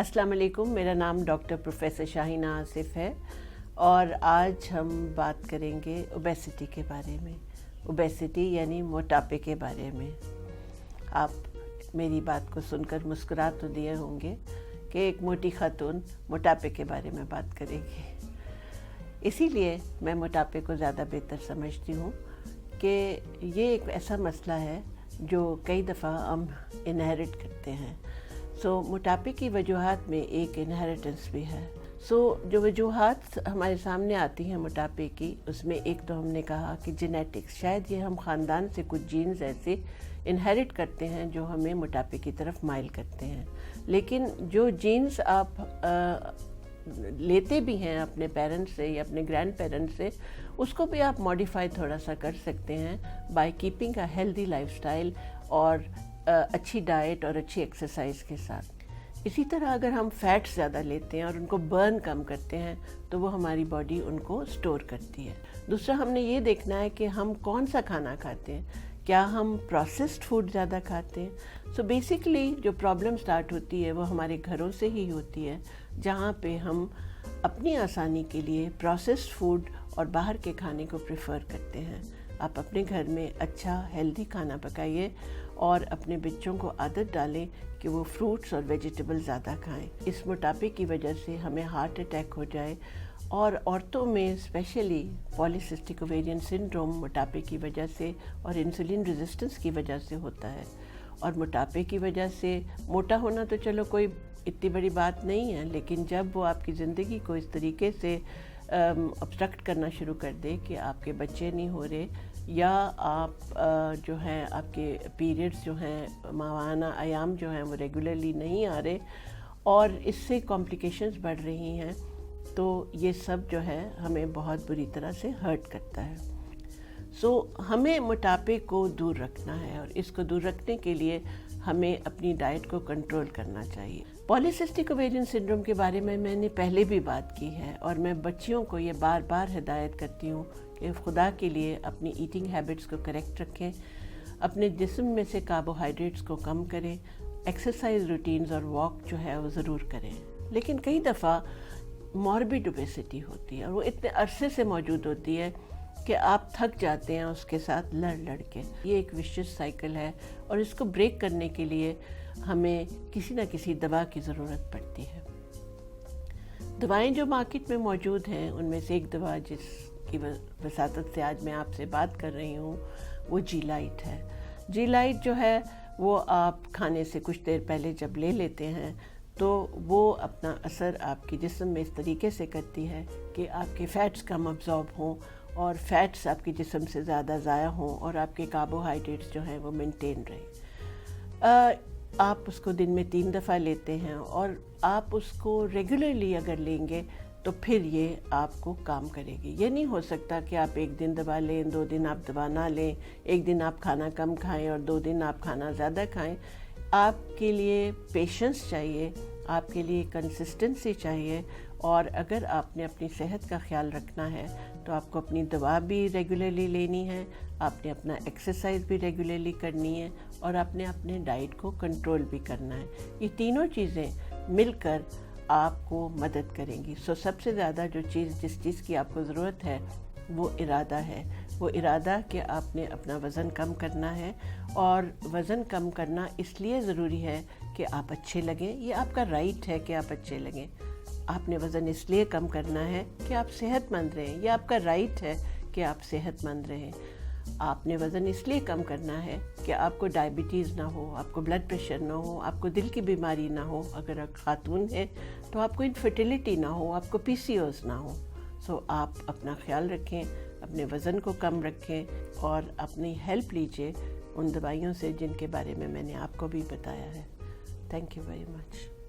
अस्सलाम वालेकुम। मेरा नाम डॉक्टर प्रोफेसर शाहीना आसिफ है और आज हम बात करेंगे ओबेसिटी के बारे में। ओबेसिटी यानी मोटापे के बारे में। आप मेरी बात को सुनकर मुस्कुरा तो दिए होंगे कि एक मोटी खातून मोटापे के बारे में बात करेगी। इसीलिए मैं मोटापे को ज़्यादा बेहतर समझती हूँ कि ये एक ऐसा मसला है जो कई दफ़ा हम इनहेरिट करते हैं। मोटापे की वजूहात में एक इनहेरिटेंस भी है। जो वजूहात हमारे सामने आती हैं मोटापे की, उसमें एक तो हमने कहा कि जेनेटिक्स, शायद ये हम ख़ानदान से कुछ जीन्स ऐसे इनहेरिट करते हैं जो हमें मोटापे की तरफ माइल करते हैं। लेकिन जो जीन्स आप लेते भी हैं अपने पेरेंट्स से या अपने ग्रैंड पेरेंट्स से, उसको भी आप मॉडिफाई थोड़ा सा कर सकते हैं by keeping a healthy lifestyle और अच्छी डाइट और अच्छी एक्सरसाइज के साथ। इसी तरह अगर हम फैट्स ज़्यादा लेते हैं और उनको बर्न कम करते हैं तो वो हमारी बॉडी उनको स्टोर करती है। दूसरा, हमने ये देखना है कि हम कौन सा खाना खाते हैं। क्या हम प्रोसेस्ड फूड ज़्यादा खाते हैं? बेसिकली जो प्रॉब्लम स्टार्ट होती है वो हमारे घरों से ही होती है, जहाँ पे हम अपनी आसानी के लिए प्रोसेस्ड फूड और बाहर के खाने को प्रेफर करते हैं। आप अपने घर में अच्छा हेल्दी खाना पकाइए और अपने बच्चों को आदत डालें कि वो फ्रूट्स और वेजिटेबल ज़्यादा खाएं। इस मोटापे की वजह से हमें हार्ट अटैक हो जाए, और औरतों में स्पेशली पॉलीसिस्टिक ओवेरियन सिंड्रोम मोटापे की वजह से और इंसुलिन रेजिस्टेंस की वजह से होता है। और मोटापे की वजह से मोटा होना तो चलो कोई इतनी बड़ी बात नहीं है, लेकिन जब वो आपकी ज़िंदगी को इस तरीके से ऑब्स्ट्रक्ट करना शुरू कर दे कि आपके बच्चे नहीं हो रहे, या आप जो हैं आपके पीरियड्स जो हैं, माहाना अयाम जो हैं वो रेगुलरली नहीं आ रहे और इससे कॉम्प्लिकेशंस बढ़ रही हैं, तो ये सब जो है हमें बहुत बुरी तरह से हर्ट करता है। हमें मोटापे को दूर रखना है और इसको दूर रखने के लिए हमें अपनी डाइट को कंट्रोल करना चाहिए। पॉलीसिस्टिक ओवेरियन सिंड्रोम के बारे में मैंने पहले भी बात की है और मैं बच्चियों को ये बार बार हिदायत करती हूँ कि खुदा के लिए अपनी ईटिंग हैबिट्स को करेक्ट रखें, अपने जिस्म में से कार्बोहाइड्रेट्स को कम करें, एक्सरसाइज रूटीन्स और वॉक जो है वो ज़रूर करें। लेकिन कई दफ़ा मॉर्बिड ओबेसिटी होती है और वो इतने अरसे से मौजूद होती है कि आप थक जाते हैं उसके साथ लड़ के। ये एक विशियस साइकिल है और इसको ब्रेक करने के लिए हमें किसी न किसी दवा की ज़रूरत पड़ती है। दवाएं जो मार्केट में मौजूद हैं, उनमें से एक दवा जिसकी वसातत से आज मैं आपसे बात कर रही हूँ वो जी-लाइट है। जी-लाइट जो है वो आप खाने से कुछ देर पहले जब ले लेते हैं तो वो अपना असर आपके जिस्म में इस तरीके से करती है कि आपके फ़ैट्स कम अब्ज़ॉर्ब हों और फ़ैट्स आपके जिस्म से ज़्यादा ज़ाया हों और आपके कार्बोहाइड्रेट्स जो हैं वो मेंटेन रहें। आप उसको दिन में 3 दफ़ा लेते हैं और आप उसको रेगुलरली अगर लेंगे तो फिर ये आपको काम करेगी। ये नहीं हो सकता कि आप एक दिन दवा लें, 2 दिन आप दवा ना लें, एक दिन आप खाना कम खाएं और 2 दिन आप खाना ज़्यादा खाएं। आपके लिए पेशेंस चाहिए, आपके लिए कंसिस्टेंसी चाहिए, और अगर आपने अपनी सेहत का ख्याल रखना है तो आपको अपनी दवा भी रेगुलरली लेनी है, आपने अपना एक्सरसाइज भी रेगुलरली करनी है और आपने अपने डाइट को कंट्रोल भी करना है। ये तीनों चीज़ें मिलकर आपको मदद करेंगी। सबसे ज़्यादा जिस चीज़ की आपको ज़रूरत है वो इरादा है। वो इरादा कि आपने अपना वज़न कम करना है, और वज़न कम करना इसलिए ज़रूरी है कि आप अच्छे लगें। ये आपका राइट है कि आप अच्छे लगें। आपने वज़न इसलिए कम करना है कि आप सेहतमंद रहें। ये आपका राइट है कि आप सेहतमंद रहें। आपने वज़न इसलिए कम करना है कि आपको डायबिटीज़ ना हो, आपको ब्लड प्रेशर ना हो, आपको दिल की बीमारी ना हो, अगर आप खातून हैं तो आपको इनफर्टिलिटी ना हो, आपको PCOS ना हो। आप अपना ख्याल रखें, अपने वज़न को कम रखें और अपनी हेल्प लीजिए उन दवाइयों से जिनके बारे में मैंने आपको भी बताया है। Thank you very much.